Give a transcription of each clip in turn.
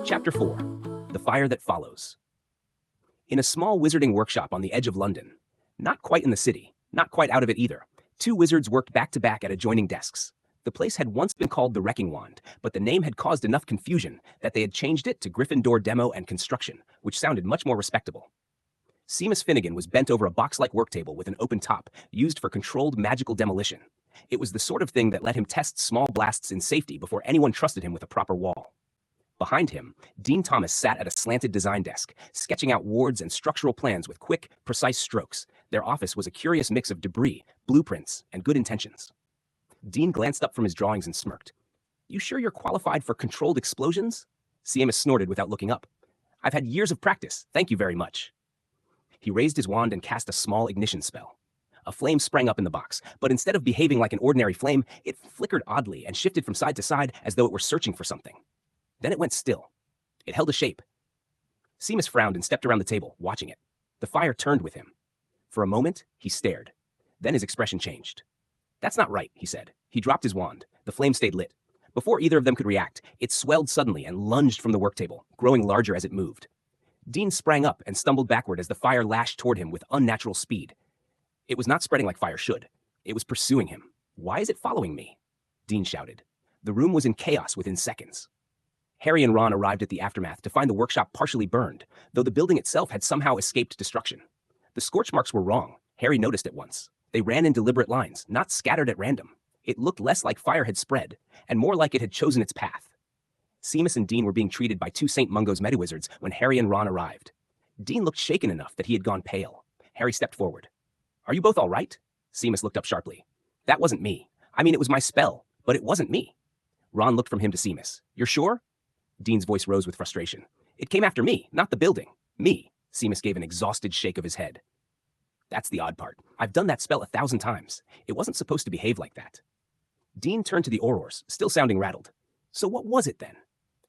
Chapter 4. The Fire That Follows. In a small wizarding workshop on the edge of London, not quite in the city, not quite out of it either, two wizards worked back to back at adjoining desks. The place had once been called the Wrecking Wand, but the name had caused enough confusion that they had changed it to Gryffindor Demo and Construction, which sounded much more respectable. Seamus Finnegan was bent over a box-like work table with an open top, used for controlled magical demolition. It was the sort of thing that let him test small blasts in safety before anyone trusted him with a proper wall. Behind him, Dean Thomas sat at a slanted design desk, sketching out wards and structural plans with quick, precise strokes. Their office was a curious mix of debris, blueprints, and good intentions. Dean glanced up from his drawings and smirked. "You sure you're qualified for controlled explosions?" Seamus snorted without looking up. "I've had years of practice, thank you very much." He raised his wand and cast a small ignition spell. A flame sprang up in the box, but instead of behaving like an ordinary flame, it flickered oddly and shifted from side to side as though it were searching for something. Then it went still. It held a shape. Seamus frowned and stepped around the table, watching it. The fire turned with him. For a moment, he stared. Then his expression changed. "That's not right," he said. He dropped his wand. The flame stayed lit. Before either of them could react, it swelled suddenly and lunged from the work table, growing larger as it moved. Dean sprang up and stumbled backward as the fire lashed toward him with unnatural speed. It was not spreading like fire should. It was pursuing him. "Why is it following me?" Dean shouted. The room was in chaos within seconds. Harry and Ron arrived at the aftermath to find the workshop partially burned, though the building itself had somehow escaped destruction. The scorch marks were wrong, Harry noticed at once. They ran in deliberate lines, not scattered at random. It looked less like fire had spread, and more like it had chosen its path. Seamus and Dean were being treated by two St. Mungo's Mediwizards when Harry and Ron arrived. Dean looked shaken enough that he had gone pale. Harry stepped forward. "Are you both all right?" Seamus looked up sharply. "That wasn't me. I mean, it was my spell, but it wasn't me." Ron looked from him to Seamus. "You're sure?" Dean's voice rose with frustration. "It came after me, not the building. Me." Seamus gave an exhausted shake of his head. "That's the odd part. I've done that spell 1,000 times. It wasn't supposed to behave like that." Dean turned to the Aurors, still sounding rattled. "So what was it then?"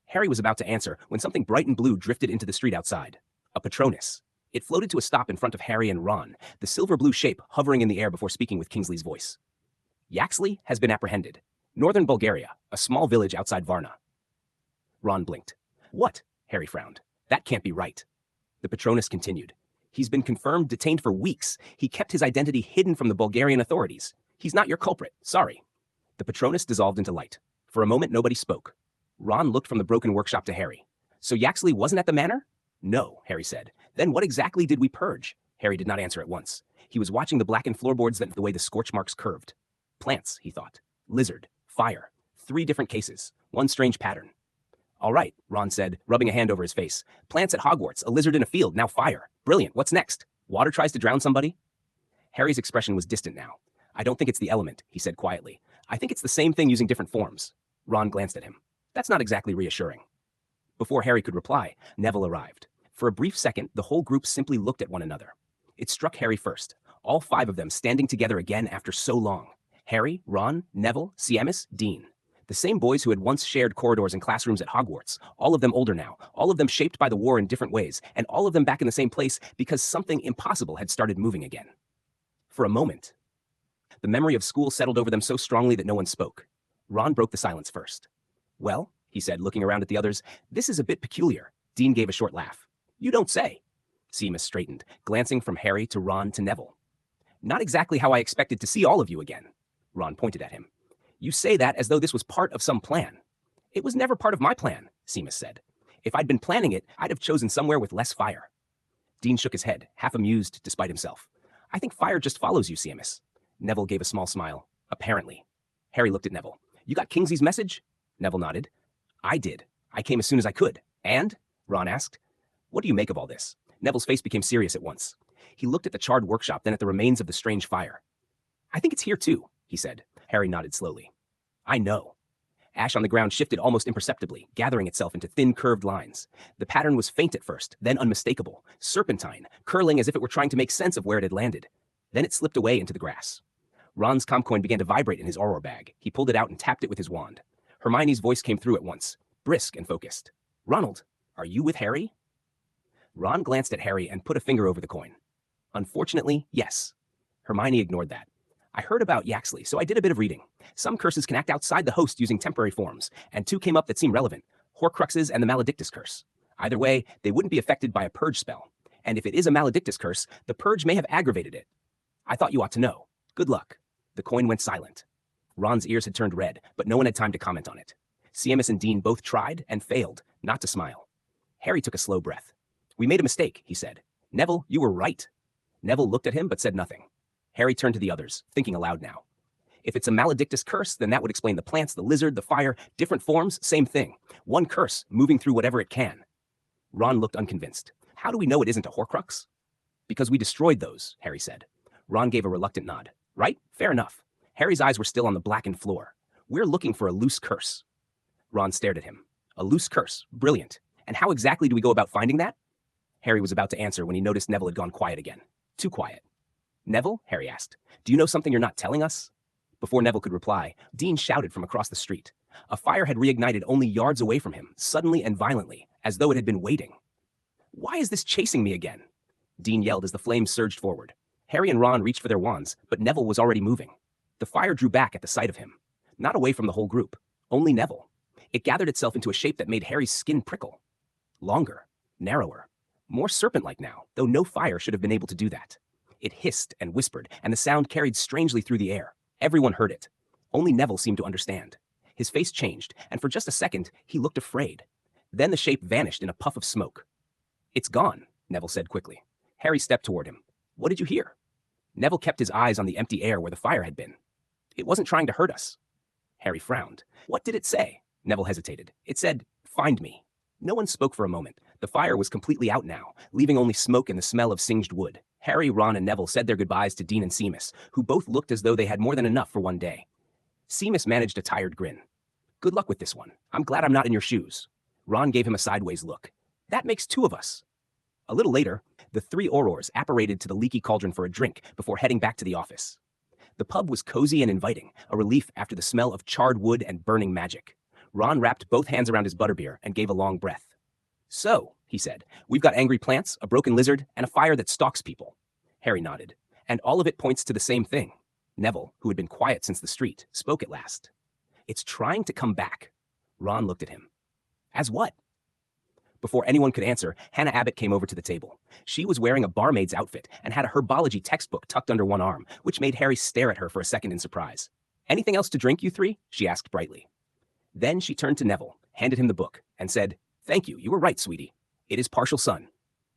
Harry was about to answer when something bright and blue drifted into the street outside. A Patronus. It floated to a stop in front of Harry and Ron, the silver-blue shape hovering in the air before speaking with Kingsley's voice. "Yaxley has been apprehended. Northern Bulgaria, a small village outside Varna." Ron blinked. "What?" Harry frowned. "That can't be right." The Patronus continued. "He's been confirmed detained for weeks. He kept his identity hidden from the Bulgarian authorities. He's not your culprit, sorry." The Patronus dissolved into light. For a moment, nobody spoke. Ron looked from the broken workshop to Harry. "So Yaxley wasn't at the manor?" "No," Harry said. "Then what exactly did we purge?" Harry did not answer at once. He was watching the blackened floorboards the way the scorch marks curved. Plants, he thought. Lizard. Fire. 3 different cases. One strange pattern. "All right," Ron said, rubbing a hand over his face. "Plants at Hogwarts, a lizard in a field, now fire. Brilliant, what's next? Water tries to drown somebody?" Harry's expression was distant now. "I don't think it's the element," he said quietly. "I think it's the same thing using different forms." Ron glanced at him. "That's not exactly reassuring." Before Harry could reply, Neville arrived. For a brief second, the whole group simply looked at one another. It struck Harry first, all 5 of them standing together again after so long. Harry, Ron, Neville, Seamus, Dean. The same boys who had once shared corridors and classrooms at Hogwarts, all of them older now, all of them shaped by the war in different ways, and all of them back in the same place because something impossible had started moving again. For a moment, the memory of school settled over them so strongly that no one spoke. Ron broke the silence first. "Well," he said, looking around at the others, "this is a bit peculiar." Dean gave a short laugh. "You don't say." Seamus straightened, glancing from Harry to Ron to Neville. "Not exactly how I expected to see all of you again." Ron pointed at him. "You say that as though this was part of some plan." "It was never part of my plan," Seamus said. "If I'd been planning it, I'd have chosen somewhere with less fire." Dean shook his head, half amused despite himself. "I think fire just follows you, Seamus." Neville gave a small smile. "Apparently." Harry looked at Neville. "You got Kingsley's message?" Neville nodded. "I did. I came as soon as I could." "And?" Ron asked. "What do you make of all this?" Neville's face became serious at once. He looked at the charred workshop, then at the remains of the strange fire. "I think it's here too," he said. Harry nodded slowly. "I know." Ash on the ground shifted almost imperceptibly, gathering itself into thin, curved lines. The pattern was faint at first, then unmistakable, serpentine, curling as if it were trying to make sense of where it had landed. Then it slipped away into the grass. Ron's comcoin began to vibrate in his Auror bag. He pulled it out and tapped it with his wand. Hermione's voice came through at once, brisk and focused. "Ronald, are you with Harry?" Ron glanced at Harry and put a finger over the coin. "Unfortunately, yes." Hermione ignored that. I heard about Yaxley, so I did a bit of reading. Some curses can act outside the host using temporary forms, and two came up that seem relevant: Horcruxes and the Maledictus curse. Either way, they wouldn't be affected by a purge spell. And if it is a Maledictus curse, the purge may have aggravated it. I thought you ought to know. Good luck. The coin went silent. Ron's ears had turned red, but no one had time to comment on it. Seamus and Dean both tried and failed not to smile. Harry took a slow breath. We made a mistake, he said. Neville, you were right. Neville looked at him but said nothing. Harry turned to the others, thinking aloud now. If it's a Maledictus curse, then that would explain the plants, the lizard, the fire, different forms, same thing. One curse, moving through whatever it can. Ron looked unconvinced. How do we know it isn't a Horcrux? Because we destroyed those, Harry said. Ron gave a reluctant nod. Right? Fair enough. Harry's eyes were still on the blackened floor. We're looking for a loose curse. Ron stared at him. A loose curse. Brilliant. And how exactly do we go about finding that? Harry was about to answer when he noticed Neville had gone quiet again. Too quiet. Neville? Harry asked. Do you know something you're not telling us? Before Neville could reply, Dean shouted from across the street. A fire had reignited only yards away from him, suddenly and violently, as though it had been waiting. Why is this chasing me again? Dean yelled as the flames surged forward. Harry and Ron reached for their wands, but Neville was already moving. The fire drew back at the sight of him. Not away from the whole group. Only Neville. It gathered itself into a shape that made Harry's skin prickle. Longer. Narrower. More serpent-like now, though no fire should have been able to do that. It hissed and whispered, and the sound carried strangely through the air. Everyone heard it. Only Neville seemed to understand. His face changed, and for just a second, he looked afraid. Then the shape vanished in a puff of smoke. It's gone, Neville said quickly. Harry stepped toward him. What did you hear? Neville kept his eyes on the empty air where the fire had been. It wasn't trying to hurt us. Harry frowned. What did it say? Neville hesitated. It said, find me. No one spoke for a moment. The fire was completely out now, leaving only smoke and the smell of singed wood. Harry, Ron, and Neville said their goodbyes to Dean and Seamus, who both looked as though they had more than enough for one day. Seamus managed a tired grin. Good luck with this one. I'm glad I'm not in your shoes. Ron gave him a sideways look. That makes two of us. A little later, the three Aurors apparated to the Leaky Cauldron for a drink before heading back to the office. The pub was cozy and inviting, a relief after the smell of charred wood and burning magic. Ron wrapped both hands around his butterbeer and gave a long breath. So, he said, we've got angry plants, a broken lizard, and a fire that stalks people. Harry nodded. And all of it points to the same thing. Neville, who had been quiet since the street, spoke at last. It's trying to come back. Ron looked at him. As what? Before anyone could answer, Hannah Abbott came over to the table. She was wearing a barmaid's outfit and had a herbology textbook tucked under one arm, which made Harry stare at her for a second in surprise. Anything else to drink, you three? She asked brightly. Then she turned to Neville, handed him the book, and said, Thank you, you were right, sweetie. It is Partial Sun.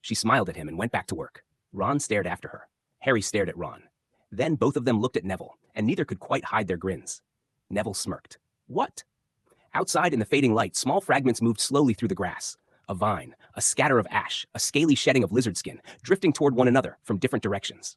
She smiled at him and went back to work. Ron stared after her. Harry stared at Ron. Then both of them looked at Neville, and neither could quite hide their grins. Neville smirked. What? Outside in the fading light, small fragments moved slowly through the grass. A vine, a scatter of ash, a scaly shedding of lizard skin, drifting toward one another from different directions.